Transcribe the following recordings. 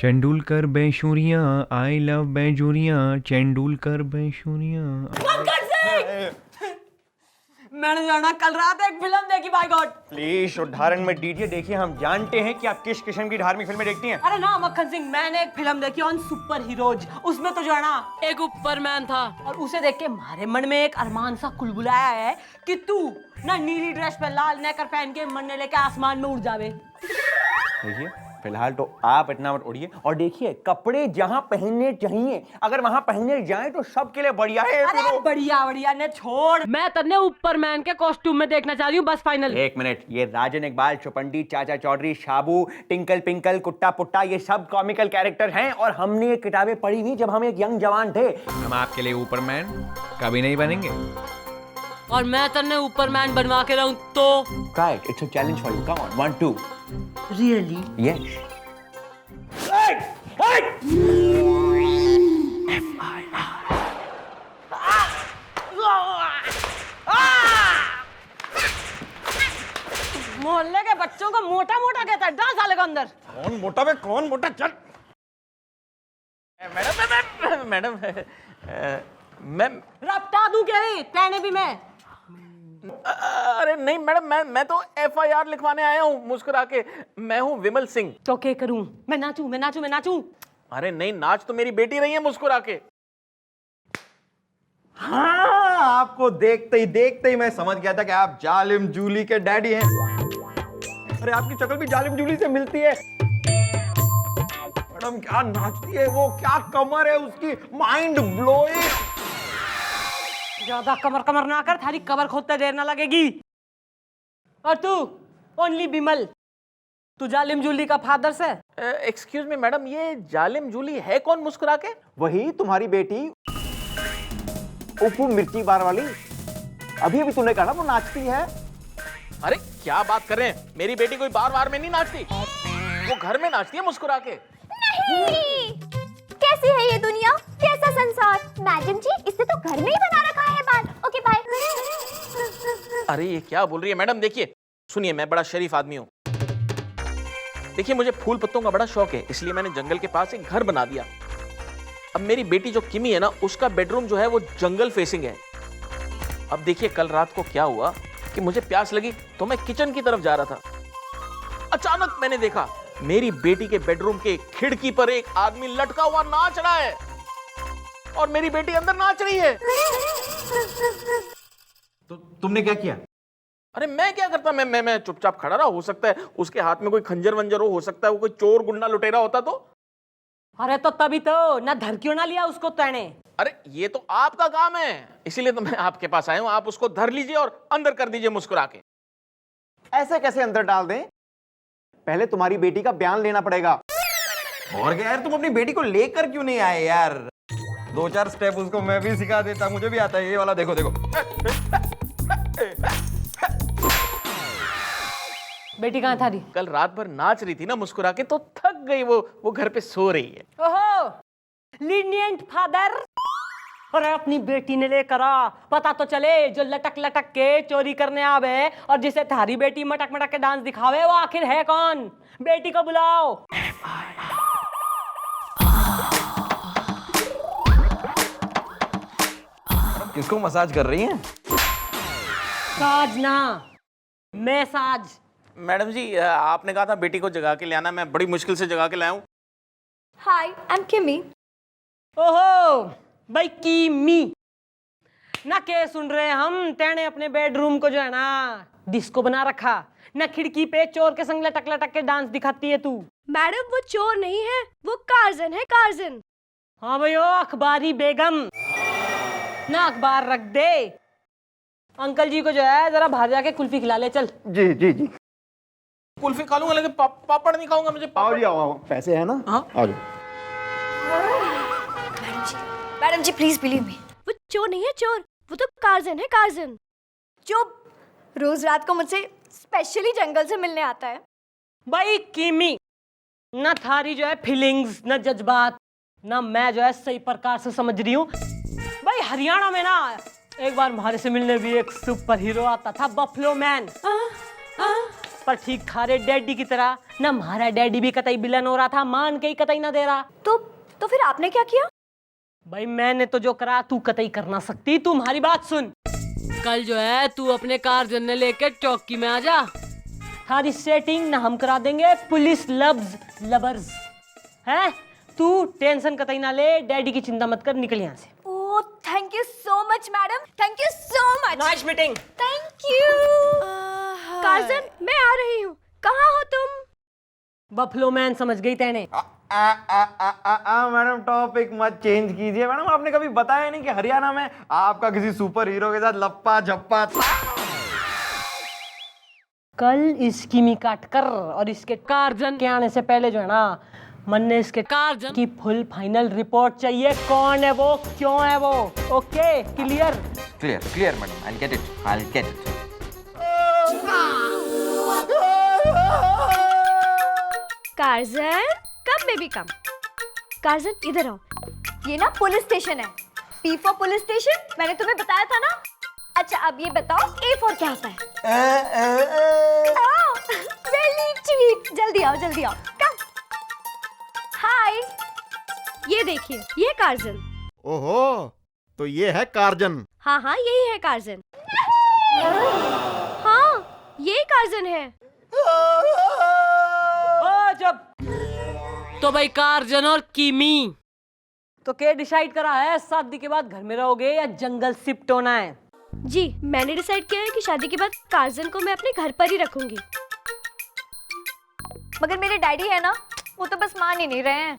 तेंदुलकर बेशुरियां, I love बेजूरियां, तेंदुलकर बेशुरियां। मैंने जाना कल रात एक फिल्म देखी बाय गॉड। प्लीज उदाहरण में दीजिए। देखिए हम जानते हैं कि आप किस किस्म की धार्मिक फिल्में देखती हैं। अरे ना मक्खन सिंह, मैंने एक फिल्म देखी ऑन सुपर हीरोज। उसमें तो जो है ना एक ऊपरमैन था और उसे देख के हमारे मन में एक अरमान सा कुलबुलाया है कि तू ना नीली ड्रेस पे लाल नेकर पहन के मरने लेके आसमान में उड़ जावे। देखिए फिलहाल तो आप इतना मत उड़िए और देखिए कपड़े जहां पहनने चाहिए अगर वहां पहनने जाएं तो सबके लिए बढ़िया है। अरे बढ़िया बढ़िया ने छोड़, मैं तन्ने ऊपरमैन के कॉस्ट्यूम में देखना चाह रही हूँ, बस फाइनल। एक मिनट, ये राजन इकबाल, चौपंडी, चाचा चौधरी, शाबू, टिंकल पिंकल, कुट्टा पुट्टा, ये सब कॉमिकल कैरेक्टर हैं और हमने ये किताबें पढ़ी हुई जब हम एक यंग जवान थे। हम आपके लिए ऊपरमैन कभी नहीं बनेंगे। और मैं तन्ने ऊपरमैन बनवा के रहूं तो Try it. It's a challenge for you. Come on. 1, 2. Really Yes. Hey! मोहल्ले के बच्चों को मोटा मोटा कहता है, डाल साले को अंदर। कौन मोटा बे? कौन मोटा? चल। मैडम मैम रपटा दूं क्या ही? पहने भी मैं। अरे नहीं मैडम, मैं तो FIR लिखवाने आया हूँ मुस्कुरा के। मैं हूँ विमल सिंह। तो क्या करूं? मैं नाचूं? अरे नहीं, नाच तो मेरी बेटी रही है मुस्कुरा के। हाँ, आपको देखते ही मैं समझ गया था कि आप जालिम जूली के डैडी हैं। अरे आपकी शक्ल भी जालिम जूली से मिलती है। मैडम क्या नाचती है वो, क्या कमर है उसकी, माइंड ब्लोइंग। ज्यादा कमर ना कर, थारी कबर खोदते देर ना लगेगी। और तू ओनली बिमल, तू जालिम जूली का फादर से। एक्सक्यूज मी मैडम, ये जालिम जूली है कौन मुस्कुरा के? वही तुम्हारी बेटी उपू मिर्ची बार वाली। अभी तूने कहा ना वो नाचती है। अरे क्या बात कर रहे हैं, मेरी बेटी कोई बार में नहीं नाचती, वो घर में नाचती है मुस्कुरा के। नहीं, कैसी है ये दुनिया, कैसा संसार। मैडम जी, इससे तो घर में ही बना रखा है बाल। Okay bye. अरे ये क्या बोल रही है मैडम? देखिए सुनिए, मैं बड़ा शरीफ आदमी हूँ। देखिए मुझे फूल पत्तों का बड़ा शौक है, इसलिए मैंने जंगल के पास एक घर बना दिया। अब मेरी बेटी जो किमी है ना, उसका बेडरूम जो है वो जंगल फेसिंग है। अब देखिए कल रात को क्या हुआ कि मुझे प्यास लगी तो मैं किचन की तरफ जा रहा था। अचानक मैंने देखा मेरी बेटी के बेडरूम के खिड़की पर एक आदमी लटका हुआ नाच रहा है और मेरी बेटी अंदर नाच रही है। तो तुमने क्या किया? अरे मैं क्या करता, मैं चुपचाप खड़ा रहा। हो सकता है उसके हाथ में कोई खंजर वंजर हो सकता है वो कोई चोर गुंडा लुटेरा होता तो। अरे तो तभी तो ना धर क्यों ना लिया उसको तैने। अरे ये तो आपका काम है, इसीलिए तो मैं आपके पास आया हूं। आप उसको धर लीजिए और अंदर कर दीजिए मुस्कुरा के। ऐसे कैसे अंदर डाल दें? पहले तुम्हारी बेटी का बयान लेना पड़ेगा। और क्या यार, तुम अपनी बेटी को लेकर क्यों नहीं आए यार? 2-4 स्टेप उसको मैं भी सिखा देता, मुझे भी आता है ये वाला। देखो देखो। बेटी कहाँ थारी? कल रात भर नाच रही थी ना मुस्कुरा के, तो थक गई, वो घर पे सो रही है। ओहो, लीनिएंट फादर। अरे अपनी बेटी ने लेकर आ, पता तो चले जो लटक लटक के चोरी करने आवे और जिसे थारी बेटी मटक मटक के डांस दिखावे वो आखिर है कौन? बेटी को बुलाओ। किसको मसाज कर रही हैं? साज ना, मैं साज। मैडम जी आपने कहा था बेटी को जगा के ले आना, मैं बड़ी मुश्किल से जगा के लाया हूं। हाय, आई एम किमी। ओहो भाई किमी ना, के सुन रहे हैं हम? तेने अपने बेडरूम को जो है ना डिस्को बना रखा ना, खिड़की पे चोर के संग लटक लटक के डांस दिखाती है तू। मैडम वो चोर नहीं है, वो कार्जन है, कार्जन। हाँ भाई ओ अखबारी बेगम ना, अखबार रख दे। अंकल जी को जो है जरा बाहर जाके कुल्फी खिला ले चल। जी जी जी। कुल्फी खा लूंगा लेकिन पापड़ नहीं खाऊंगा। मुझे आओ जी, आओ। पैसे है ना? हाँ आओ जाओ। Madam ji please believe me, वो चोर नहीं है, चोर वो तो कार्जन है, कार्जन, जो रोज रात को मुझसे स्पेशली जंगल से मिलने आता है। भाई किमी ना, थारी जो है फीलिंग्स ना जज्बात ना मैं जो है सही प्रकार से समझ रही हूँ। भाई हरियाणा में ना एक बार हमारे से मिलने भी एक सुपर हीरो आता था, बफलो मैन। पर ठीक खारे डैडी की तरह। ना हमारा डैडी भी कतई विलन हो रहा था, मान के ही कतई ना दे रहा। तो फिर आपने क्या किया? भाई मैंने तो जो करा तू कतई कर ना सकती। तू हमारी बात सुन, कल जो है तू अपने कार जन्ने लेके चौकी में आ जा। थारी सेटिंग ना हम करा देंगे, पुलिस लवर्स हैं। तू टेंशन कतई ना ले, डैडी की चिंता मत कर, निकल यहाँ से। Oh thank you so much madam, thank you so much. Nice meeting. Thank you. Curzon मैं आ रही हूँ, कहाँ हो तुम? बफलो मैन समझ गई तेने। मैडम टॉपिक मत चेंज कीजिए मैडम। आपने कभी बताया नहीं कि हरियाणा में आपका किसी सुपर हीरो के साथ लप्पा झप्पा था। कल इसकी मी काट कर और इसके कार्जन के आने से पहले जो है ना, मन ने इसके कार्जन की फुल फाइनल रिपोर्ट चाहिए। कौन है वो, क्यों है वो? Okay clear? Clear madam, I'll get it. Curzon come baby come. Curzon इधर आओ, ये ना पुलिस स्टेशन है। P फॉर पुलिस स्टेशन, मैंने तुम्हें बताया था ना। अच्छा अब ये बताओ A फॉर क्या होता है? वेरी स्वीट, जल्दी आओ कम। हाय, ये देखिए, ये कार्जन। ओहो, तो ये है कार्जन। हाँ यही है कार्जन। हाँ ये कार्जन है। ओ जब तो भाई कार्जन और किमी तो क्या डिसाइड करा है, शादी के बाद घर में रहोगे या जंगल शिफ्ट होना है? जी मैंने डिसाइड किया है कि शादी के बाद कार्जन को मैं अपने घर पर ही रखूंगी। मगर मेरे डैडी है ना, वो तो बस मान ही नहीं रहे हैं।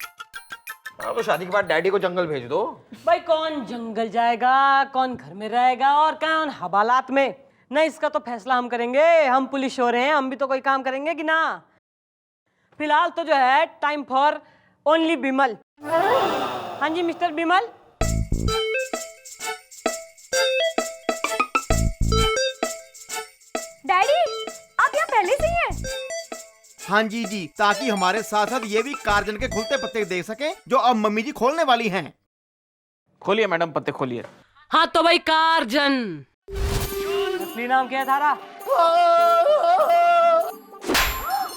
हाँ, तो शादी के बाद डैडी को जंगल भेज दो। भाई कौन जंगल जाएगा, कौन घर में रहेगा और कौन हवालात में? नहीं, इसका तो फैसला हम करेंगे। हम पुलिस हो रहे हैं, हम भी तो कोई काम करेंगे कि ना। फिलहाल तो जो है टाइम फॉर ओनली बिमल। हाँ जी मिस्टर बिमल। डैडी आप यहाँ पहले से ही हैं? हाँ जी, ताकि हमारे साथ साथ ये भी कार्जन के खुलते पत्ते देख सके जो अब मम्मी जी खोलने वाली हैं। खोलिए मैडम, पत्ते खोलिए। हाँ तो भाई कार्जन। असली नाम क्या है थारा?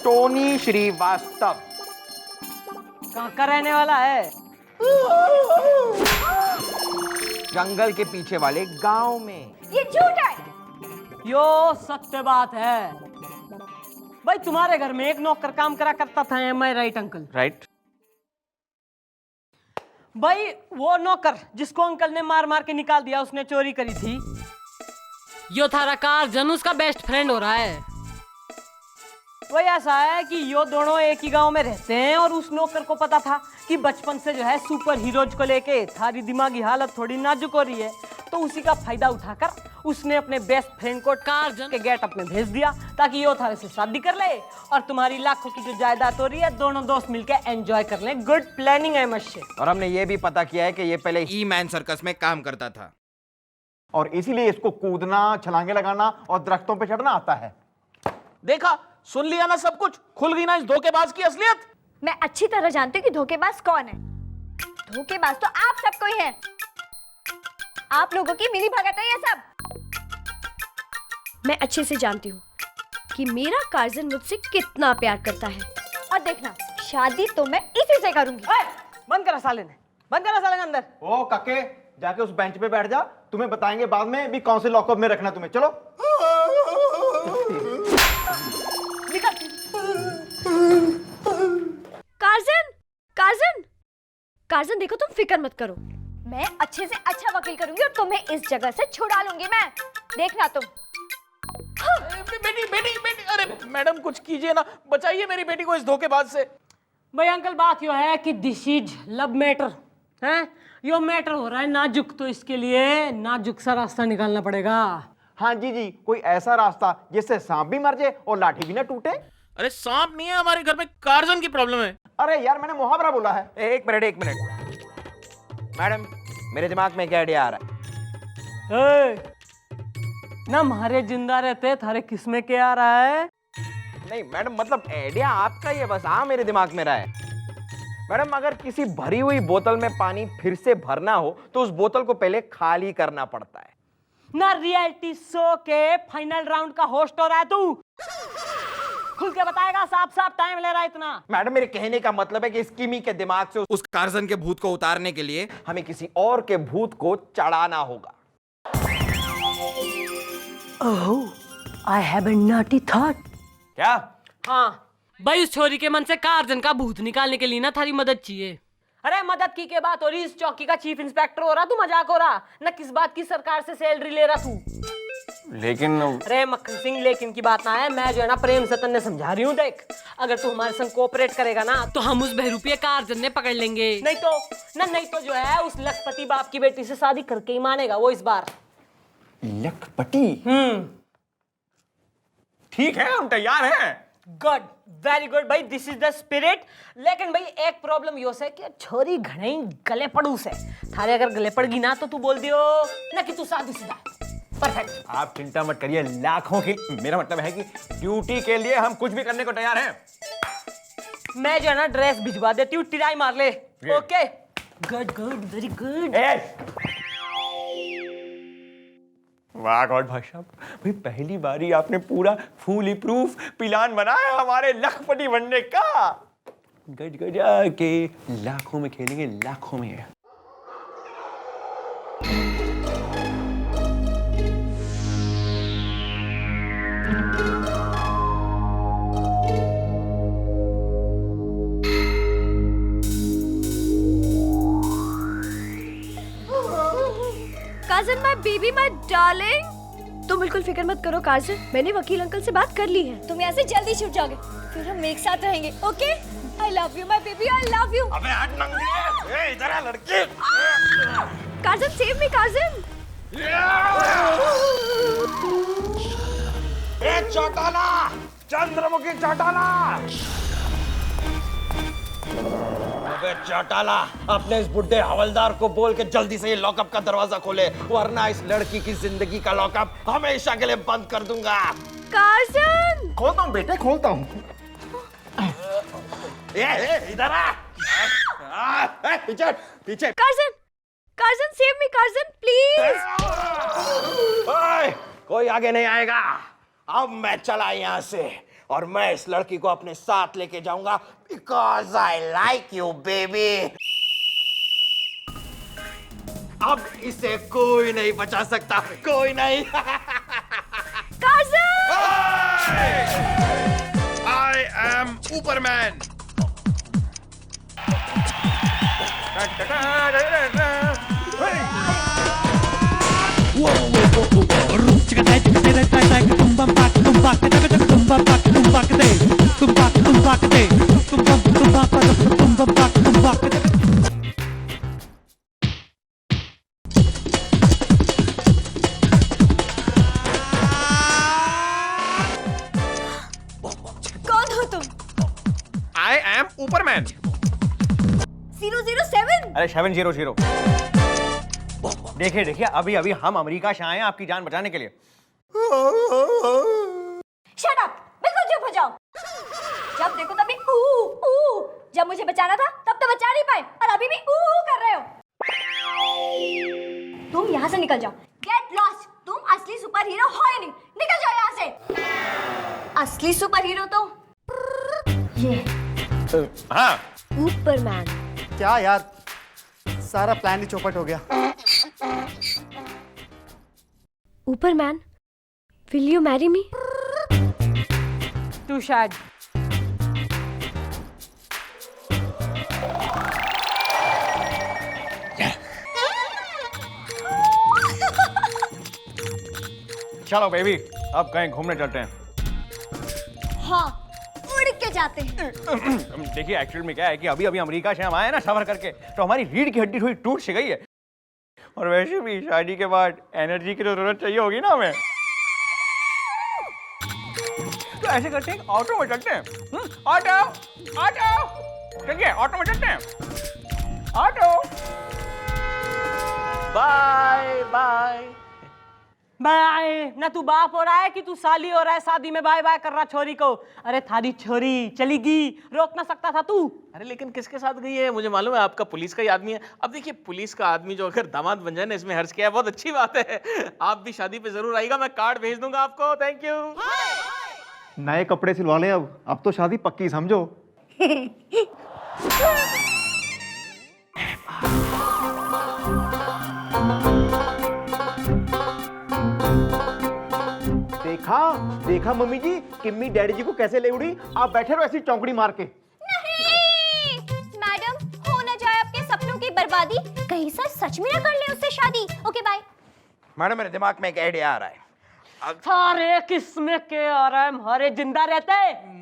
टोनी श्रीवास्तव। कहाँ का रहने वाला है? जंगल के पीछे वाले गांव में। ये झूठ है। यो सत्य बात है। भाई तुम्हारे घर में एक नौकर काम करा करता था, एम आई राइट अंकल? राइट। भाई वो नौकर जिसको अंकल ने मार मार के निकाल दिया, उसने चोरी करी थी। यो थारा कार्जन उसका बेस्ट फ्रेंड हो रहा है। वही ऐसा है कि यो दोनों एक ही गांव में रहते हैं और उस नौकर को पता था कि बचपन से जो है सुपर हीरोज को लेके थारी दिमागी हालत थोड़ी नाजुक हो रही है, तो उसी का फायदा उठाकर उसने अपने बेस्ट फ्रेंड को कार्जन के गेटअप में भेज दिया ताकि यो थारे से शादी कर ले और तुम्हारी लाखों की जो जायदाद हो रही है दोनों दोस्त मिलकर एंजॉय कर लें। गुड प्लानिंग है मशे। और हमने ये भी पता किया है कि ये पहले ई मैन सर्कस में काम करता था और इसीलिए इसको कूदना, छलांगे लगाना और दरख्तों पे चढ़ना आता है। देखा, सुन लिया ना सब कुछ? खुल गई ना इस धोखेबाज की असलियत? मैं अच्छी तरह जानती हूँ कि धोखेबाज कौन है। धोखेबाज तो आप सबको ही है। आप लोगों की मिली भगत है ये सब। मैं अच्छे से जानती हूँ कि मेरा कार्जन मुझसे कितना प्यार करता है। और देखना, शादी तो मैं इसी से करूंगी। बंद करा साले ने, बंद करा साले ने अंदर। ओ काके, जाके उस बेंच पे बैठ जा, तुम्हें बताएंगे बाद में भी कौन से लॉकअप में रखना तुम्हें। चलो। कार्जन, कार्जन, कार्जन देखो, तुम फिक्र मत करो, मैं अच्छे से अच्छा वकील करूंगी और तुम्हें इस जगह से छुड़ा लूंगी मैं। देखना तुम। बेटी, अरे मैडम कुछ कीजिए ना, बचाइए मेरी बेटी को इस धोखेबाज से। भाई अंकल बात यो है कि दिस इज लव मैटर है। यो मैटर हो रहा है नाजुक, तो इसके लिए नाजुक सा रास्ता निकालना पड़ेगा। हाँ जी, कोई ऐसा रास्ता जिससे सांप भी मर जाए और लाठी भी ना टूटे। अरे सांप नहीं है हमारे घर में, कार्जन की प्रॉब्लम है। अरे यार, मैंने मुहावरा बोला है। एक मिनट मैडम, मेरे दिमाग में एक आइडिया आ रहा है। ना हमारे जिंदा रहते थारे किसमें क्या आ रहा है? नहीं मैडम, मतलब आइडिया आपका ही है, बस मेरे दिमाग में रहा है। मैडम, अगर किसी भरी हुई बोतल में पानी फिर से भरना हो तो उस बोतल को पहले खाली करना पड़ता है ना रियलिटी शो के फाइनल राउंड का होस्ट हो रहा है तू। खुल के बताएगा, साफ साफ टाइम ले रहा है इतना। मैडम मेरे कहने का मतलब है कि इस किमी के दिमाग से उस कार्सन के भूत को उतारने के लिए हमें किसी और के भूत को चढ़ाना होगा। Oh, I have a naughty thought. क्या? हाँ भाई, उस छोरी के मन से कार्जन का भूत निकालने के लिए ना थारी मदद चाहिए। अरे मदद की के बात हो रही, इस चौकी का चीफ इंस्पेक्टर हो रहा तू, मजाक हो रहा ना? किस बात की सरकार से सैलरी ले रहा तू? लेकिन अरे मक्खन सिंह लेकिन की बात ना है, मैं जो है ना प्रेम से तन्ने समझा रही हूँ। देख, अगर तू हमारे संग कोऑपरेट करेगा ना तो हम उस बहरूपिया कार्जन ने पकड़ लेंगे। नहीं तो जो है उस लखपति बाप की बेटी से शादी करके ही मानेगा वो इस बार। लखपति? ठीक है, हम तैयार हैं। गुड, वेरी गुड भाई, दिस इज द स्पिरिट। लेकिन भाई एक प्रॉब्लम यो है कि छोरी घणे गले पड़ूस है थारे। अगर गले पड़गी ना तो तू बोल दियो ना कि तू शादीशुदा। परफेक्ट। आप चिंता मत करिए, लाखों की, मेरा मतलब है कि ड्यूटी के लिए हम कुछ भी करने को तैयार हैं। मैं जो है ना ड्रेस भिजवा देती हूँ, टिराई मार ले। Okay, good good, very good. वाह गॉड भाई साहब, भाई पहली बारी आपने पूरा फुली प्रूफ प्लान बनाया हमारे लखपति बनने का। गज गजा के लाखों में खेलेंगे, लाखों में। Curzon, my baby, my darling. तुम बिल्कुल फिक्र मत करो कार्जन, मैंने वकील अंकल से बात कर ली है। तुम यहाँ से जल्दी छूट जाओगे, फिर हम एक साथ रहेंगे। Okay? I love you my baby, I love you. अबे हट नंगी, ए इधर आ लड़की। कार्जन, सेव मी कार्जन। ए चौटाला, चंद्रमुखी चौटाला। अबे चौटाला, अपने इस बुड्ढे हवलदार को बोल के जल्दी से ये लॉकअप का दरवाजा खोले, वरना इस लड़की की जिंदगी का लॉकअप हमेशा के लिए बंद कर दूंगा। कार्जन! खोलता हूँ बेटे, खोलता हूँ। इधर आ। पीछे पीछे। Curzon! Curzon, save me Curzon, please. ओए, कोई आगे नहीं आएगा। अब मैं चला यहाँ से और मैं इस लड़की को अपने साथ लेके जाऊंगा because I like you baby। अब इसे कोई नहीं बचा सकता, कोई नहीं। कार्जन! I am Uberman। कौन हो तुम? I am Uberman। 007? अरे 700। देखिए देखिए, अभी अभी हम अमेरिका से आए हैं आपकी जान बचाने के लिए। शट अप, बिल्कुल चुप हो जाओ। जब देखो तभी ऊ। जब मुझे बचाना था तब तो बचा नहीं पाए और अभी भी ऊ कर रहे हो। तुम यहाँ से निकल जाओ। Get lost. तुम असली सुपर हीरो हो ही नहीं। निकल जाओ यहाँ से। असली सुपर हीरो तो ये हाँ, ऊपरमैन। क्या यार, सारा प्लान ही चौपट हो गया। ऊपरमैन, विल यू मैरी मी? तू शायद। चलो बेबी, अब कहीं घूमने चलते हैं। हाँ, उड़ के जाते हैं। देखिए एक्चुअली में क्या है कि अभी अभी अमेरिका से हम आए ना सफर करके, तो हमारी रीढ़ की हड्डी थोड़ी टूट सी गई है। और वैसे भी शादी के बाद एनर्जी की तो जरूरत चाहिए होगी ना हमें। तो ऐसे करते हैं, ऑटो में चलते हैं। ऑटो ऑटो, चलिए ऑटो में चलते हैं। ऑटो। Bye bye. बाय ना, तू बाप हो रहा है कि तू साली हो रहा है? शादी में बाय बाय कर रहा छोरी को। अरे थारी छोरी चलेगी, रोक ना सकता था तू? अरे लेकिन किसके साथ गई है? मुझे मालूम है आपका पुलिस का ही आदमी है। अब देखिए, पुलिस का आदमी जो अगर दामाद बन जाए ना, इसमें हर्ष क्या है, बहुत अच्छी बात है। आप भी शादी पे जरूर आइएगा, मैं कार्ड भेज दूंगा आपको। Thank you. नए कपड़े सिलवा लें अब तो शादी पक्की समझो। देखा देखा मम्मी जी, किम्मी डैडी जी को कैसे ले उड़ी। आप बैठे रहो ऐसी चौंकड़ी मार के। नहीं मैडम, हो ना जाए आपके सपनों की बर्बादी, कहीं सच में ना कर ले उससे शादी। Okay bye. मैडम मेरे दिमाग में एक आइडिया आ रहा है। सारे किस्में के आराम हरे जिंदा रहते।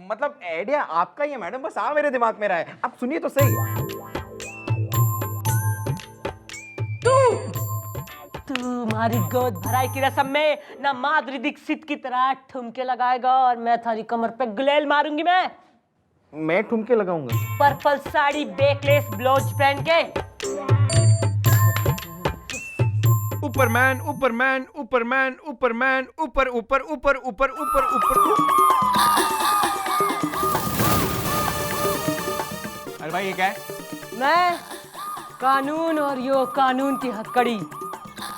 मतलब आइडिया आपका ही है मैडम, बस मेरे दिमाग में रहा है। आप सुनिए तो सही। तुम्हारी गोद भराई की रस्म में ना माधुरी दीक्षित की तरह ठुमके लगाएगा और मैं थारी कमर पे गुलेल मारूंगी। मैं ठुमके लगाऊंगा। पर्पल साड़ी बेकलेस ब्लाउज पहन के। ऊपरमैन ऊपरमैन ऊपरमैन ऊपरमैन ऊपर ऊपर ऊपर ऊपर ऊपर ऊपर। अरे भाई ये क्या है? मैं कानून और यो कानून की हथकड़ी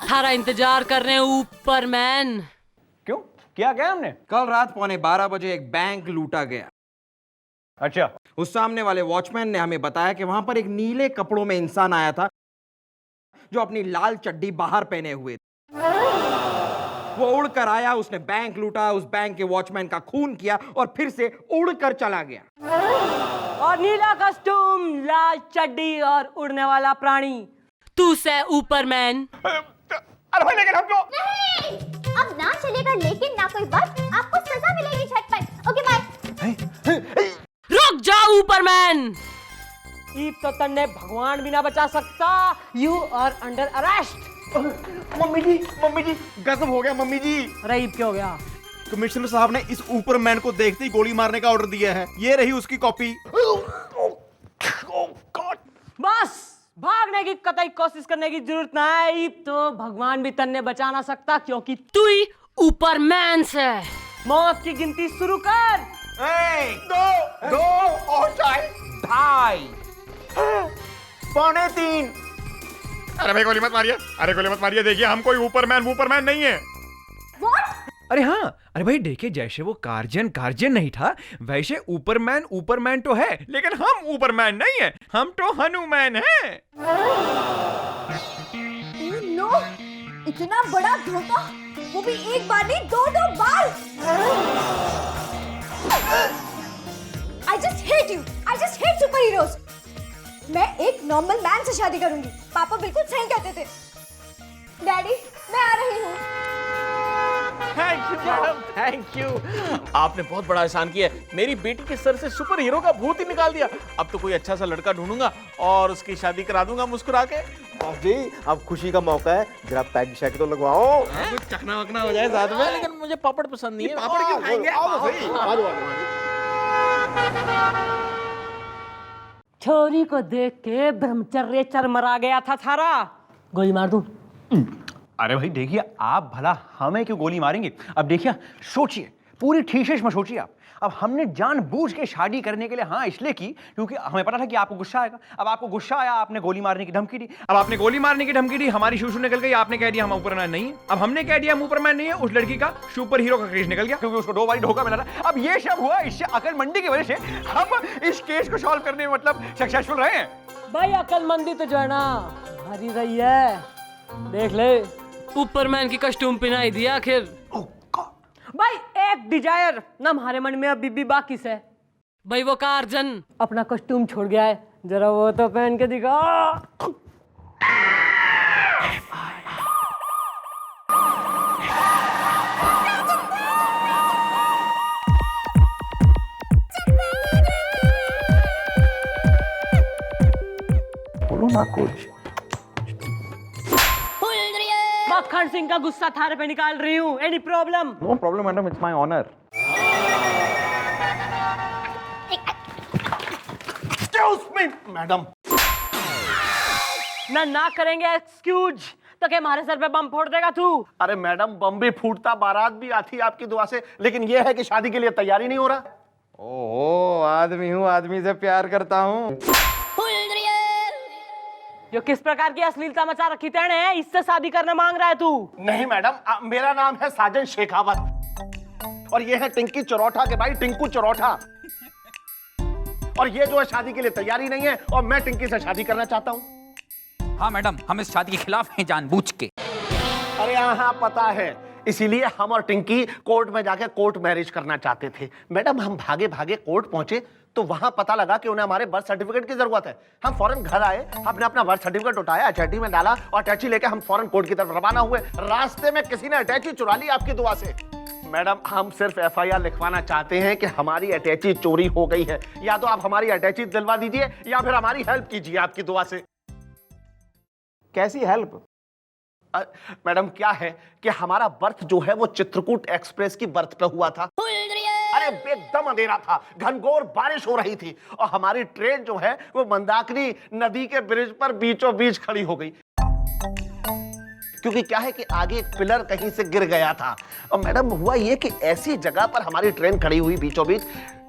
थारा इंतजार कर रहे हैं ऊपरमैन। क्यों, क्या क्या हमने? कल रात 11:15 बजे एक बैंक लूटा गया। अच्छा। उस सामने वाले वॉचमैन ने हमें बताया कि वहां पर एक नीले कपड़ों में इंसान आया था जो अपनी लाल चड्डी बाहर पहने हुए थे। वो उड़कर आया, उसने बैंक लूटा, उस बैंक के वॉचमैन का खून किया और फिर से उड़कर चला गया। और नीला कस्टूम, लाल चड्डी और उड़ने वाला प्राणी तू से ऊपरमैन। अरे भाई लेकिन हम क्यों? नहीं, अब ना चलेगा लेकिन ना कोई बात, आपको सजा मिलेगी झटपट। Okay bye. रुक जाओ ऊपरमैन। ईब तो तन्ने भगवान भी ना बचा सकता। You are under arrest. Mummy ji गजब हो गया मम्मी जी। अरे ईब क्या हो गया? कमिश्नर साहब ने इस ऊपरमैन को देखते ही गोली मारने का ऑर्डर दिया है। ये रही उसकी कॉपी। बस भागने की कतई कोशिश करने की जरूरत ना है। ईब तो भगवान भी तन्ने बचा ना सकता क्योंकि तू ही ऊपरमैन से। मौत की गिनती शुरू कर। 2 और शायद 2.5 3:15। अरे भाई गोली मत मारिए, अरे गोली मत मारिए। देखिए हम कोई ऊपरमैन नहीं है। अरे हाँ, अरे भाई देखिए जैसे वो गार्जियन नहीं था वैसे ऊपरमैन तो है, लेकिन हम ऊपरमैन नहीं है, हम तो हनुमान हैं। नो, इतना बड़ा धोखा, वो भी एक बार नहीं 2 बार। I just hate super heroes. मैं एक नॉर्मल मैन से शादी करूंगी। पापा बिल्कुल सही कहते थे। डैडी मैं आ रही हूँ। Thank you madam, thank you. आपने बहुत बड़ा एहसान किया है। मेरी बेटी के सर से सुपर हीरो का भूत ही निकाल दिया। अब तो कोई अच्छा सा लड़का ढूंढूंगा और उसकी शादी करा दूंगा मुस्कुरा के। बॉस जी अब खुशी का मौका है, जरा पैक शैक तो लगवाओ। कुछ चखना वकना हो जाए साथ में। लेकिन मुझे पापड़ पसंद नहीं है। पापड़ क्यों खाएंगे? आओ तो सही। छोरी को देख के ब्रह्मचर्य चरमरा गया था सारा। गोली मार दूं? अरे भाई देखिए, आप भला हमें क्यों गोली मारेंगे? अब देखिए, सोचिए, पूरी ठीशेश में सोचिए आप। अब हमने जानबूझ के शादी करने के लिए हाँ इसलिए की क्योंकि हमें पता था कि आपको गुस्सा आएगा। अब आपको गुस्सा आया, आपने गोली मारने की धमकी दी। अब आपने गोली मारने की धमकी दी, हमारी शूशू निकल गई, आपने कह दिया हम ऊपरमैन नहीं है। अब हमने कह दिया हम ऊपरमैन नहीं है, उस लड़की का सुपर हीरो का क्रेज निकल गया क्योंकि उसको 2 बार धोखा मिला था। अब ये सब हुआ इससे अकलमंदी की वजह से हम इस केस को सॉल्व करने में मतलब सक्सेसफुल रहे हैं। भाई अकलमंदी तो जो है ना भरी रही है। देख ले ऊपरमैन की कस्टूम पहनाई दिया आखिर। भाई एक डिजायर ना हमारे मन में अभी भी बाकी से। भाई वो कार्जन अपना कस्टूम छोड़ गया है, जरा वो तो पहन के दिखा। बोलो ना कुछ। मक्खन सिंह का गुस्सा थारे पे निकाल रही हूँ। Any problem? No problem madam, it's my honour. Excuse me madam. ना करेंगे एक्सक्यूज तो क्या हमारे सर पे बम फोड़ देगा तू? अरे मैडम बम भी फूटता, बारात भी आती आपकी दुआ से, लेकिन ये है कि शादी के लिए तैयारी नहीं हो रहा। ओहो, आदमी हूँ, आदमी से प्यार करता हूँ। जो किस प्रकार की अश्लीलता मचा रखी तेने है, इससे शादी करना मांग रहा है तू? नहीं मैडम, मेरा नाम है साजन शेखावत और ये है टिंकी चरौठा के भाई टिंकू चरौठा। और ये जो है शादी के लिए तैयारी नहीं है और मैं टिंकी से शादी करना चाहता हूं। हाँ मैडम, हम इस शादी के खिलाफ हैं जानबूझ के। अरे हाँ पता है, इसीलिए हम और टिंकी कोर्ट में जाके कोर्ट मैरिज करना चाहते थे। मैडम हम भागे भागे कोर्ट पहुंचे तो वहां पता लगा कि उन्हें हमारे बर्थ सर्टिफिकेट की जरूरत है। हम फौरन घर आए, हमने अपना बर्थ सर्टिफिकेट उठाया, अटैची में डाला और अटैची लेके हम फौरन कोर्ट की तरफ रवाना हुए। रास्ते में किसी ने अटैची चुरा ली आपकी दुआ से। मैडम हम सिर्फ एफआईआर लिखवाना चाहते हैं कि हमारी अटैची चोरी हो गई है। या तो आप हमारी अटैची दिलवा दीजिए या फिर हमारी हेल्प कीजिए आपकी दुआ से। कैसी हेल्प? मैडम क्या है कि हमारा बर्थ जो है वो चित्रकूट एक्सप्रेस की बर्थ पे हुआ था। अरे एकदम अंधेरा था, घनघोर बारिश हो रही थी और हमारी ट्रेन जो है वो मंदाकिनी नदी के ब्रिज पर बीचों बीच खड़ी हो गई। क्योंकि क्या है कि आगे एक पिलर कहीं से गिर गया था। और मैडम हुआ ये कि ऐसी जगह पर हमारी ट्रेन खड़ी हुई बीचों बीच,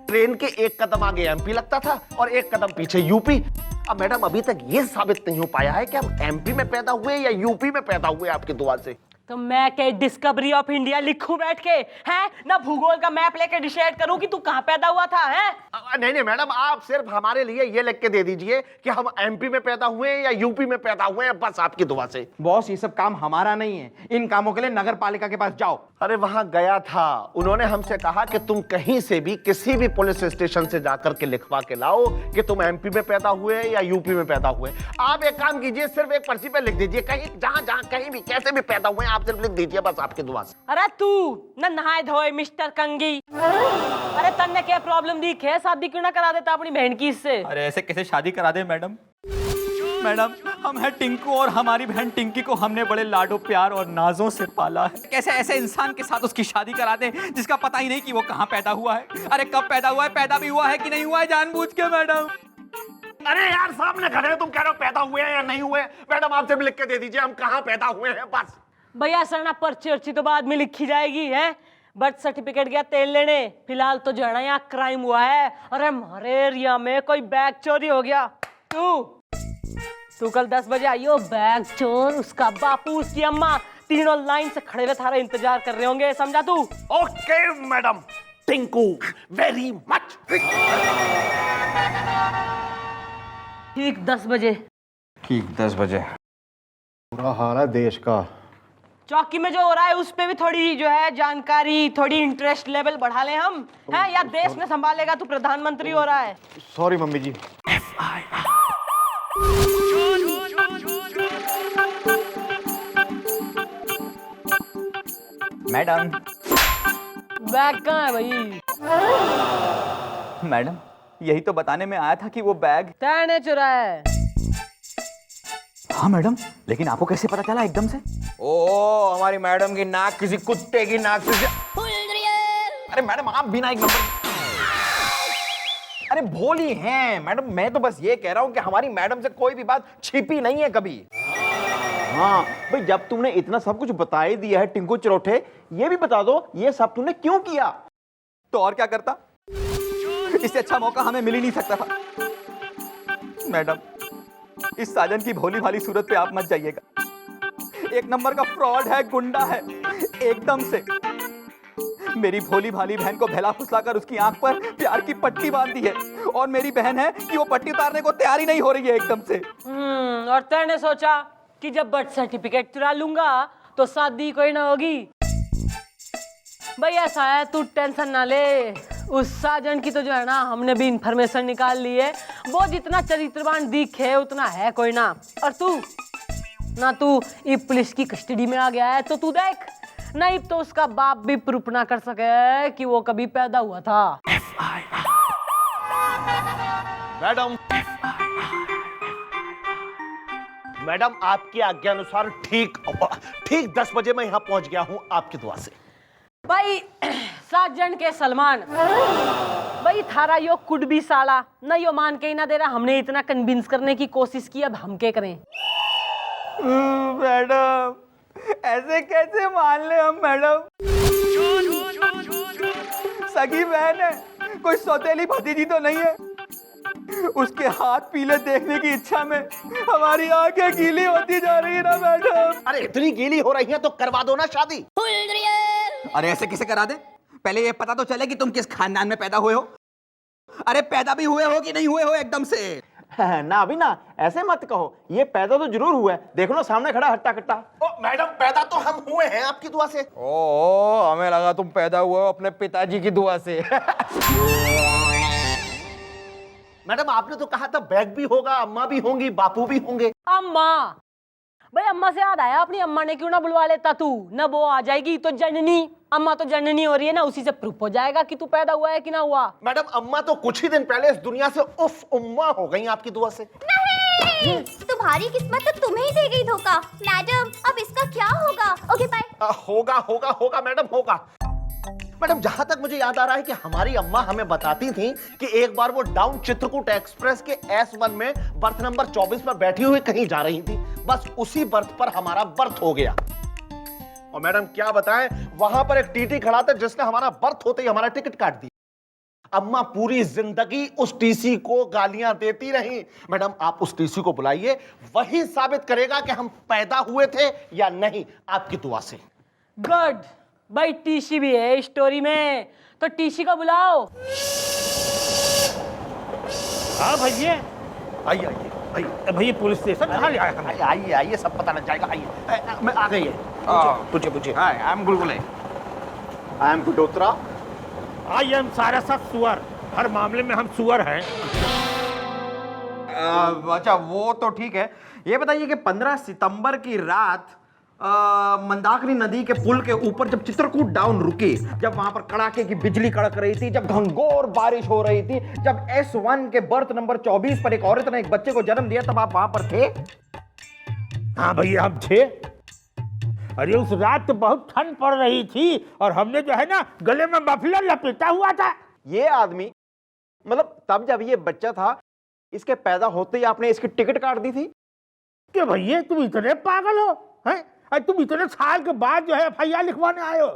ट्रेन के एक कदम आगे एमपी लगता था और एक कदम पीछे यूपी। अब मैडम अभी तक ये साबित नहीं हो पाया है कि हम एमपी में पैदा हुए या यूपी में पैदा हुए आपकी दुआ से। तो मैं क्या डिस्कवरी ऑफ इंडिया लिखूं बैठ के, हैं ना भूगोल का मैप लेके डिसाइड करूं कि तू कहां पैदा हुआ था, हैं? नहीं नहीं मैडम, आप सिर्फ हमारे लिए ये लिख के दे दीजिए कि हम एमपी में पैदा हुए या यूपी में पैदा हुए हैं, बस आपकी दुआ से। बॉस ये सब काम हमारा नहीं है, इन कामों के लिए नगर पालिका के पास जाओ। अरे वहां गया था, उन्होंने हमसे कहा कि तुम कहीं से भी किसी भी पुलिस स्टेशन से जाकर के लिखवा के लाओ कि तुम एमपी में पैदा हुए या यूपी में पैदा हुए। आप एक काम कीजिए, सिर्फ एक पर्ची पे लिख दीजिए, कहीं जहां जहां कहीं भी कैसे भी पैदा हुए आप सिर्फ लिख दीजिए, बस आपकी दुआ से। अरे तू न नहाए धोए मिस्टर कंगी, अरे तन्ने क्या प्रॉब्लम दी है, शादी क्यों ना करा देता अपनी बहन की इससे? अरे ऐसे कैसे शादी करा दे मैडम? मैडम हम हैं टिंकू और हमारी बहन टिंकी को हमने बड़े लाडो प्यार और नाजों से पाला है। कैसे ऐसे इंसान के साथ उसकी शादी करा दे जिसका पता ही नहीं कि वो कहाँ पैदा हुआ है? अरे कब पैदा हुआ है, पैदा भी हुआ है कि नहीं हुआ है जानबूझ के मैडम? अरे यार सामने खड़े हैं, तुम कह रहे हो पैदा हुए हैं या नहीं हुए। मैडम आप सिर्फ लिख के दे दीजिए हम कहाँ पैदा हुए हैं, बस। भैया सरना पर्ची अर्ची तो बाद में लिखी जाएगी, है? बर्थ सर्टिफिकेट गया तेल लेने, फिलहाल तो जो है ना यहाँ क्राइम हुआ है। अरे हमारे एरिया में कोई बैग चोरी हो गया। तू कल 10 बजे आइयो, बैग चोर, उसका बापू, उसकी अम्मा, तीनों लाइन से खड़े हुए थारा इंतजार कर रहे होंगे, समझा तू? Okay madam, Tinku very much. ठीक 10 बजे। ठीक 10 बजे। बुरा हाल है देश का। चौकी में जो हो रहा है उस पे भी थोड़ी जो है जानकारी, थोड़ी इंटरेस्ट लेवल बढ़ा ले हम, है? या देश में संभालेगा, तू प्रधानमंत्री हो रहा है। सॉरी मम्मी जी। मैडम बैग कहाँ है भाई? मैडम यही तो बताने में आया था कि वो बैग तैने चुराया है। हाँ मैडम, लेकिन आपको कैसे पता चला एकदम से? ओ हमारी मैडम की नाक किसी कुत्ते की नाक से। अरे मैडम आप बिना एक नंबर। अरे भोली हैं मैडम, मैं तो बस ये कह रहा हूँ कि हमारी मैडम से कोई भी बात छिपी नहीं है कभी। हाँ भाई, जब तुमने इतना सब कुछ बता ही दिया है टिंकू चरौठे, ये भी बता दो ये सब तुमने क्यों किया। तो और क्या करता, इससे अच्छा मौका हमें मिल ही नहीं सकता था। मैडम इस साजन की भोली भाली सूरत पे आप मत जाइएगा, एक नंबर का फ्रॉड है, गुंडा है एकदम से। मेरी भोली भाली बहन को भैला फुसलाकर उसकी आंख पर प्यार की पट्टी बांध दी है और मेरी बहन है कि वो पट्टी उतारने को तैयार ही नहीं हो रही है एकदम से। और तैने सोचा कि जब बर्थ सर्टिफिकेट चुरा लूंगा तो शादी कोई ना होगी। भाई ऐसा है, तू टेंशन ना ले, उस साजन की तो जो है ना हमने भी इंफॉर्मेशन निकाल ली है। वो जितना चरित्रवान दिखे उतना है कोई ना। और तू पुलिस की कस्टडी में आ गया है तो तू देख, नहीं तो उसका बाप भी प्रूफ ना कर सके कि वो कभी पैदा हुआ था। मैडम आपकी आज्ञा अनुसार ठीक 10 बजे मैं यहाँ पहुंच गया हूँ आपकी दुआ से। भाई साजन के सलमान, भाई थारा यो कुड भी साला न यो मान के ही ना दे रहा। हमने इतना कन्विंस करने की कोशिश की, अब हम क्या करें? मैडम ऐसे कैसे मान ले हम मैडम? सगी बहन है, कोई सौतेली भतीजी तो नहीं है। उसके हाथ पीले देखने की इच्छा में हमारी आंखें गीली होती जा रही है ना मैडम। अरे इतनी गीली हो रही है तो करवा दो ना शादी। अरे ऐसे किसे करा दे? पहले ये पता तो चले कि तुम किस खानदान में पैदा हुए हो। अरे पैदा भी हुए हो कि नहीं हुए हो एकदम से। ना अभी ना, ऐसे मत कहो, ये पैदा तो जरूर हुआ है, देखो ना सामने खड़ा हट्टा कट्टा। ओ मैडम, पैदा तो हम हुए हैं आपकी दुआ से। ओ हमें लगा तुम पैदा हुए हो अपने पिताजी की दुआ से। मैडम आपने तो कहा था बैग भी होगा, अम्मा भी होंगी, बापू भी होंगे। अम्मा, भाई अम्मा से याद आया, अपनी अम्मा ने क्यों ना बुलवा लेता तू, ना वो आ जाएगी तो जननी, अम्मा तो जननी हो रही है ना, उसी से प्रूफ हो जाएगा कि तू पैदा हुआ है कि ना हुआ। मैडम अम्मा तो कुछ ही दिन पहले इस दुनिया से उफ उम्मा हो गई आपकी दुआ से। नहीं, तुम्हारी किस्मत तो तुम्हें ही दे गई धोखा। मैडम अब इसका क्या होगा? Okay bye. होगा होगा होगा मैडम होगा। मैडम जहां तक मुझे याद आ रहा है कि हमारी अम्मा हमें बताती थी कि एक बार वो डाउन चित्रकूट एक्सप्रेस के S1 में बर्थ नंबर 24 पर बैठी हुई कहीं जा रही थी, बस उसी बर्थ पर हमारा बर्थ हो गया। और मैडम क्या बताएं, वहां पर एक टीटी खड़ा था जिसने हमारा बर्थ होते ही हमारा टिकट काट दी। अम्मा पूरी जिंदगी उस टीसी को गालियां देती रही। मैडम आप उस टीसी को बुलाइए, वही साबित करेगा कि हम पैदा हुए थे या नहीं, आपकी दुआ से। गुड भाई, टीसी भी है स्टोरी में, तो टीसी को बुलाओ। हाँ भैया, आइए आइए भैया, पुलिस स्टेशन आइए आइए, सब पता लग जाएगा। आइए, मैं आ गई है। पूछिए पूछिए। आई एम गुलगुले। आई एम गुडोत्रा। आई एम सारा सब सुअर, हर मामले में हम सुअर हैं। अच्छा वो तो ठीक है, ये बताइए कि 15 सितंबर की रात मंदाकिनी नदी के पुल के ऊपर जब चित्रकूट डाउन रुकी, जब वहां पर कड़ाके की बिजली कड़क रही थी, जब घंघोर बारिश हो रही थी, जब S1 के बर्थ नंबर 24 पर एक औरत ने एक बच्चे को जन्म दिया, तब आप वहां पर थे? हाँ भैया हम थे। अरे उस रात तो बहुत ठंड पड़ रही थी और हमने जो है ना गले में मफलर लपेटा हुआ था। ये आदमी, मतलब तब जब ये बच्चा था, इसके पैदा होते ही आपने इसकी टिकट काट दी थी? कि भैया तुम इतने पागल हो हैं? अरे तुम इतने साल के बाद जो है FIR लिखवाने आए हो।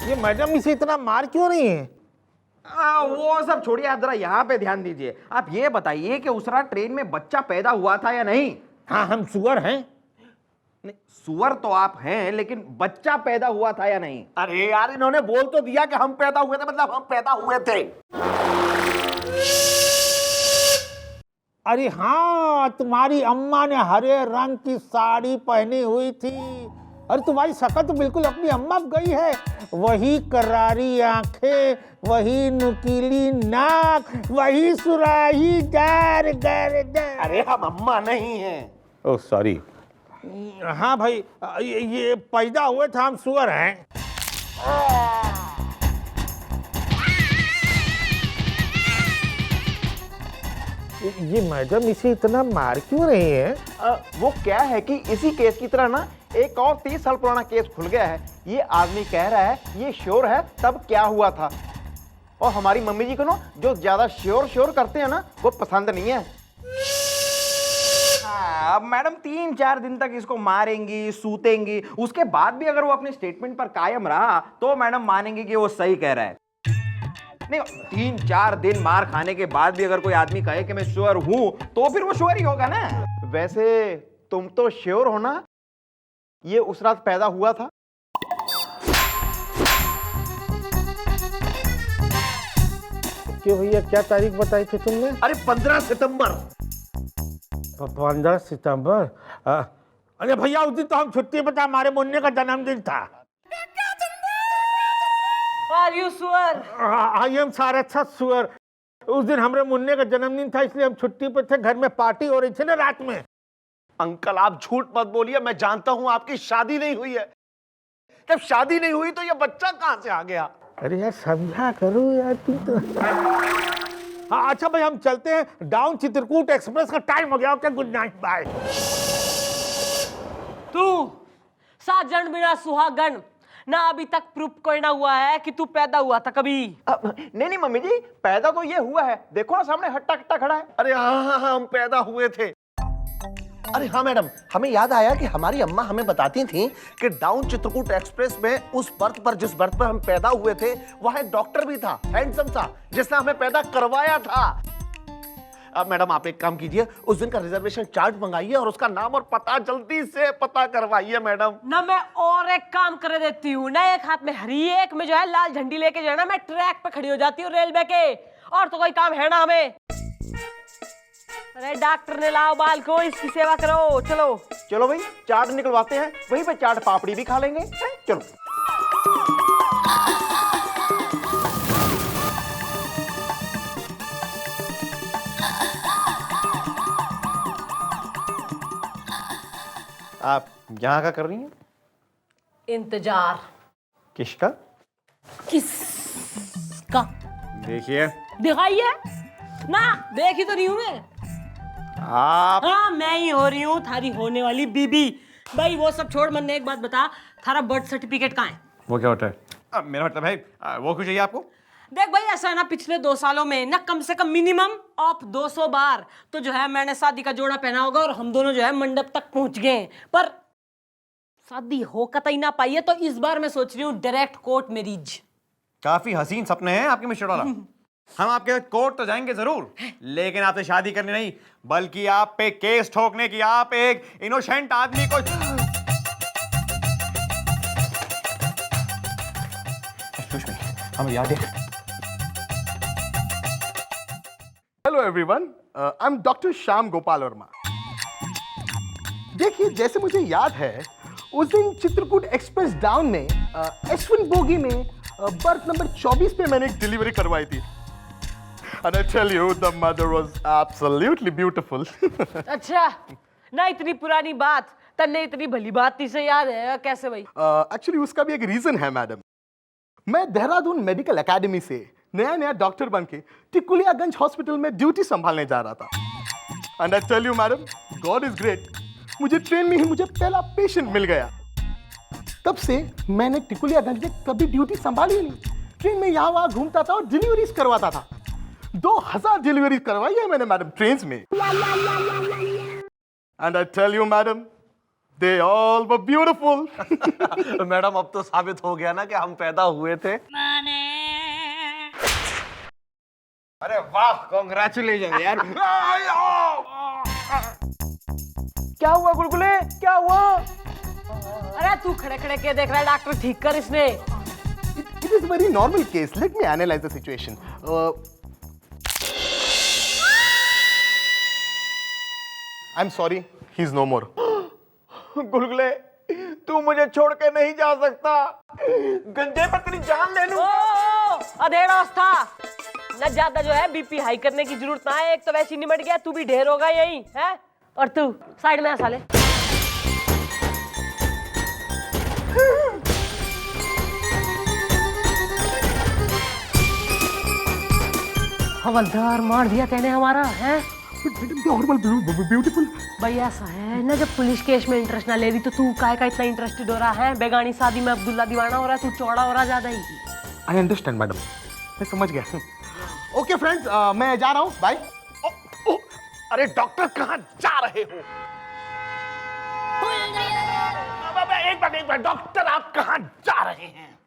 ये मैडम इसे इतना मार क्यों रही है? वो सब छोड़िए, आप जरा यहाँ पे ध्यान दीजिए। आप ये बताइए कि उस रात ट्रेन में बच्चा पैदा हुआ था या नहीं? हाँ हम सुअर हैं। नहीं, सुअर तो आप हैं, लेकिन बच्चा पैदा हुआ था या नहीं? अरे यार इन्होंने बोल तो दिया कि हम पैदा हुए थे, मतलब हम पैदा हुए थे। अरे हाँ, तुम्हारी अम्मा ने हरे रंग की साड़ी पहनी हुई थी। अरे तुम्हारी शक्ल तो बिल्कुल अपनी अम्मा गई है। वही करारी आंखें, वही नुकीली नाक, वही सुराही दार गर्दन। अरे हम अम्मा नहीं हैं। Oh sorry. हाँ भाई, ये पैदा हुए थे, हम सुअर हैं। ये मैडम इसे इतना मार क्यों रही है? वो क्या है कि इसी केस की तरह ना एक और 30 साल पुराना केस खुल गया है। ये आदमी कह रहा है ये श्योर है तब क्या हुआ था, और हमारी मम्मी जी को ना जो ज्यादा श्योर करते हैं ना वो पसंद नहीं है। अब मैडम 3-4 दिन तक इसको मारेंगी, सूतेंगी, उसके बाद भी अगर वो अपने स्टेटमेंट पर कायम रहा तो मैडम मानेंगे कि वो सही कह रहा है। नहीं, 3-4 दिन मार खाने के बाद भी अगर कोई आदमी कहे कि मैं श्योर हूं, तो फिर वो श्योर ही होगा ना। वैसे तुम तो श्योर हो ना ये उस रात पैदा हुआ था? क्यों भैया, क्या तारीख बताई थी तुमने? अरे 15 सितंबर। 15 सितंबर। अरे भैया उस दिन तो हम छुट्टी पर था, हमारे मुन्ने का जन्मदिन था। Are you sure? I am सारक्षा सुअर। उस दिन हमारे मुन्ने का जन्मदिन था, इसलिए हम छुट्टी पर थे, घर में पार्टी हो रही थी ना रात में। अंकल आप झूठ मत बोलिए, मैं जानता हूं आपकी शादी नहीं हुई है। जब शादी नहीं हुई तो ये बच्चा कहां से आ गया? अरे यार समझा करो यार तुम तो। हाँ अच्छा भाई, हम चलते हैं, डाउन चित्रकूट एक्सप्रेस का टाइम हो गया। Okay good night, bye. तू साजन बिना सुहागन ना, अभी तक प्रूफ कोई ना हुआ है कि तू पैदा हुआ था कभी। नहीं मम्मी जी, पैदा तो ये हुआ है, देखो ना सामने हट्टा कट्टा खड़ा है। अरे हाँ हम पैदा हुए थे। अरे हाँ मैडम, हमें याद आया कि हमारी अम्मा हमें बताती थी कि डाउन चित्रकूट एक्सप्रेस में उस बर्थ पर जिस बर्थ पर हम पैदा हुए थे वहां एक डॉक्टर भी था, हैंडसम सा, जिसने हमें पैदा करवाया था। अब मैडम आप एक काम कीजिए, उस दिन का रिजर्वेशन चार्ट मंगाइए और उसका नाम और पता जल्दी से पता करवाइए मैडम। ना मैं और एक काम कर देती हूँ ना, एक हाथ में हरी एक में जो है लाल झंडी लेके जो है ना मैं ट्रैक पे खड़ी हो जाती हूँ रेलवे के, और तो कोई काम है ना हमें। अरे डॉक्टर ने लाओ बाल को, इसकी सेवा करो। चलो चलो भाई चाट निकलवाते हैं, वहीं पे चाट पापड़ी भी खा लेंगे। चलो आप यहाँ का कर रही हैं? इंतजार किसका? किसका? देखिए दिखाइए ना, देखी तो नहीं हूँ मैं। आप हाँ मैं ही हो रही हूँ थारी होने वाली बीबी। भाई वो सब छोड़, मन ने एक बात बता, थारा बर्थ सर्टिफिकेट कहाँ है? वो क्या होता है? मेरा मतलब है वो क्यों चाहिए आपको? देख भाई ऐसा है ना, पिछले 2 सालों में ना कम से कम मिनिमम ऑफ 200 बार तो जो है मैंने शादी का जोड़ा पहना होगा और हम दोनों जो है मंडप तक पहुंच गए, पर शादी हो कतई ना पाई है। तो इस बार मैं सोच रही हूँ डायरेक्ट कोर्ट मैरिज। काफी हसीन सपने हैं आपके मिस्टर वाला। हम आपके कोर्ट तो जाएंगे जरूर, लेकिन आपसे शादी करनी नहीं, बल्कि आप पे केस ठोकने की। आप एक इनोसेंट आदमी को हमें याद है। Hello everyone, I am doctor Shyam Gopal Verma. देखिए जैसे मुझे याद है, उस दिन चित्रकूट एक्सप्रेस डाउन में S1 बोगी में बर्थ नंबर 24 पे मैंने एक डिलीवरी करवाई थी। And I tell you, the mother was absolutely beautiful. अच्छा ना, इतनी पुरानी बात तन्ने इतनी भली बात से याद है कैसे भाई? एक्चुअली उसका भी एक रीजन है मैडम। मैं देहरादून मेडिकल एकेडमी से नया डॉक्टर बन के टिकुलियागंज हॉस्पिटल में ड्यूटी संभालने जा रहा था। And I tell you madam, God is great, मुझे ट्रेन में ही मुझे पहला पेशेंट मिल गया। तब से मैंने टिकुलियागंज में कभी ड्यूटी संभाली नहीं, ट्रेन में यहाँ वहाँ घूमता था और डिलीवरीज करवाता था। 2000 डिलीवरीज करवाई है मैंने मैडम ट्रेन में। And I tell you madam, they all were beautiful. Madam अब तो साबित हो गया ना कि हम पैदा हुए थे। अरे वाह, कांग्रेचुलेशन यार। क्या हुआ गुलगुले, क्या हुआ? अरे तू खड़े खड़े के देख रहा है, डॉक्टर ठीक कर इसने। It is a very normal case. Let me analyze the situation. I'm sorry, he's no more. गुलगुले तू मुझे छोड़ के नहीं जा सकता, गंजे पर तेरी जान ले लूं। अधेड़ा था न, ज्यादा जो है बीपी हाई करने की जरूरत ना है, एक तो वैसे ही निमट गया, तू भी ढेर होगा यही है। और तू साइड में आ साले। हवलदार मार दिया तेने हमारा है। ब्यूटीफुल। भाई ऐसा है ना, जब पुलिस केस में इंटरेस्ट ना ले रही तो तू काय का इतना इंटरेस्टेड हो रहा है? बेगानी शादी में अब्दुल्ला दीवाना हो रहा है, तू चौड़ा हो रहा ज्यादा ही। आई अंडरस्टैंड मैडम, मैं समझ गया। ओके फ्रेंड्स, मैं जा रहा हूँ, बाय। अरे डॉक्टर कहाँ जा रहे हो? एक बार डॉक्टर आप कहाँ जा रहे हैं?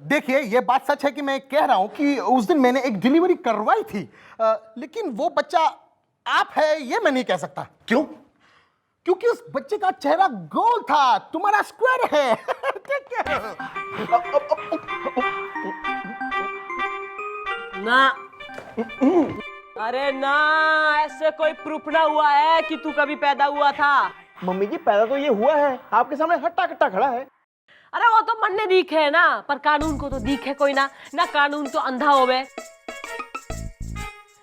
देखिए ये बात सच है कि मैं कह रहा हूँ कि उस दिन मैंने एक डिलीवरी करवाई थी, लेकिन वो बच्चा आप है ये मैं नहीं कह सकता। क्यों? क्योंकि उस बच्चे का चेहरा गोल था, तुम्हारा स्क्वायर है। ना अरे ना, ऐसे कोई प्रूफ ना हुआ है कि तू कभी पैदा हुआ था। मम्मी जी पैदा तो ये हुआ है, आपके सामने हट्टा कट्टा खड़ा है। अरे वो तो मन ने दिखे है ना, पर कानून को तो दिखे कोई ना, ना कानून तो अंधा होवे।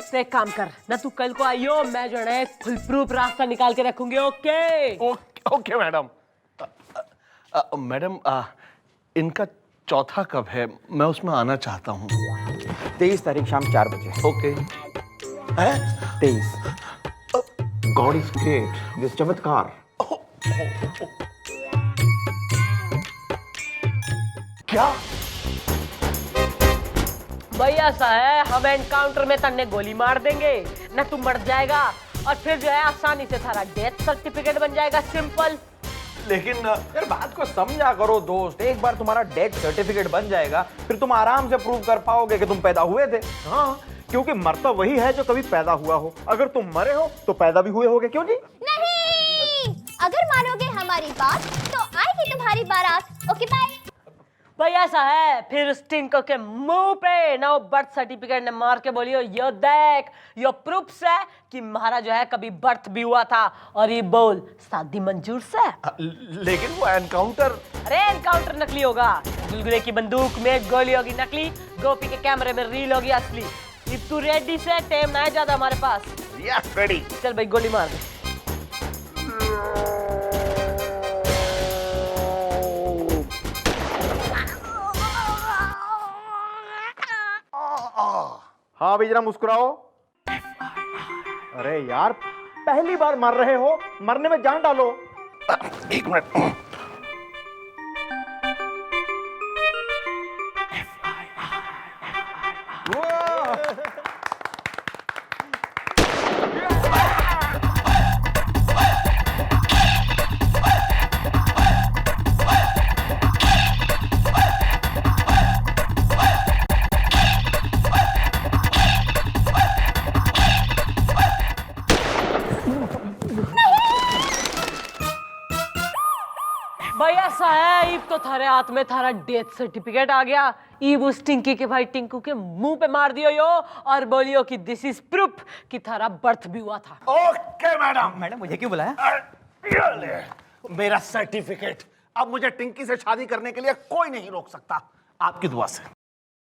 तो एक काम कर ना, तू कल को आइयो, मैं जो है फुल प्रूफ रास्ता निकाल के रखूंगी। Okay okay madam. मैडम इनका चौथा कब है? मैं उसमें आना चाहता हूँ। 23 तारीख शाम 4 बजे। ओके। है 23। गॉड इज ग्रेट, दिस चमत्कार। क्या भाई ऐसा है, हम एनकाउंटर में तन्ने गोली मार देंगे ना, तू मर जाएगा और फिर जो है आसानी से थारा डेथ सर्टिफिकेट बन जाएगा, सिंपल। लेकिन यार बात को समझा करो दोस्त, एक बार तुम्हारा डेथ सर्टिफिकेट बन जाएगा फिर तुम आराम से प्रूव कर पाओगे कि तुम पैदा हुए थे। हाँ, क्योंकि मरता वही है जो कभी पैदा हुआ हो। अगर तुम मरे हो तो पैदा भी हुए होगे, क्यों जी? नहीं, अगर मानोगे हमारी बात तो आएगी तुम्हारी बारात। Okay bye. भाई ऐसा है, फिर उस टिंको के मुंह पे ना बर्थ सर्टिफिकेट ने मार के बोलियो, यो देख, यो प्रूफ्स है कि हमारा जो है कभी बर्थ भी हुआ था। और ये बोल, शादी मंजूर से? लेकिन वो एनकाउंटर। अरे एनकाउंटर नकली होगा, गुलगुले की बंदूक में गोली होगी नकली, गोपी के कैमरे में रील होगी असली। इफ तू रेडी से, टाइम ना है ज्यादा हमारे पास। Yes ready. चल भाई गोली मार दे। हाँ भाई जरा मुस्कुराओ। अरे यार, पहली बार मर रहे हो, मरने में जान डालो। एक मिनट। भाई ऐसा है, ईब तो थारे हाथ में थारा डेथ सर्टिफिकेट आ गया। ईब उस टिंकी के भाई टिंकू के मुंह पे मार दियो यो और बोलियो कि दिस इज प्रूफ कि थारा बर्थ भी हुआ था। Okay madam. मैडम मुझे क्यों बुलाया? ये ले, मेरा सर्टिफिकेट। अब मुझे टिंकी से शादी करने के लिए कोई नहीं रोक सकता, आपकी दुआ से।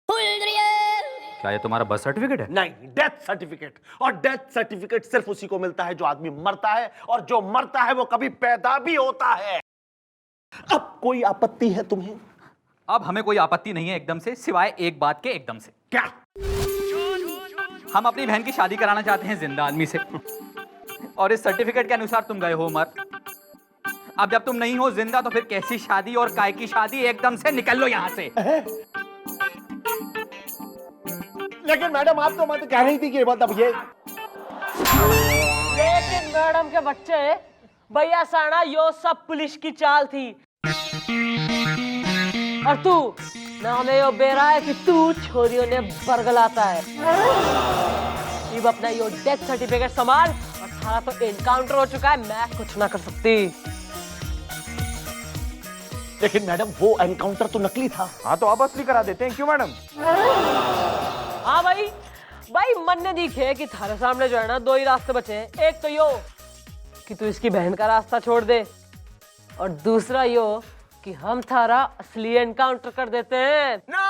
क्या ये तुम्हारा बर्थ सर्टिफिकेट है? नहीं, डेथ सर्टिफिकेट। और डेथ सर्टिफिकेट सिर्फ उसी को मिलता है जो आदमी मरता है, और जो मरता है वो कभी पैदा भी होता है। अब कोई आपत्ति है तुम्हें? अब हमें कोई आपत्ति नहीं है एकदम से, सिवाय एक बात के एकदम से। क्या? हम अपनी बहन की शादी कराना चाहते हैं जिंदा आदमी से, और इस सर्टिफिकेट के अनुसार तुम गए हो मर। अब जब तुम नहीं हो जिंदा तो फिर कैसी शादी और काय की शादी? एकदम से निकल लो यहाँ से। लेकिन मैडम आप तो मत कह रही थी कि मतलब ये। लेकिन मैडम के बच्चे, भैया साना यो सब पुलिस की चाल थी। और तू ना हमें यो बेरा है कि तू छोरियों ने बरगलाता है। अब अपना यो डेथ सर्टिफिकेट संभाल, और सारा तो एनकाउंटर हो चुका है, मैं कुछ ना कर सकती। लेकिन मैडम वो एनकाउंटर तो नकली था। हाँ तो आप असली करा देते हैं, क्यों मैडम? हाँ भाई, भाई मन ने दिखे कि थारे सामने जो है ना दो ही रास्ते बचे हैं। एक तो यो कि तू इसकी बहन का रास्ता छोड़ दे, और दूसरा यो कि हम थारा असली एनकाउंटर कर देते हैं। ना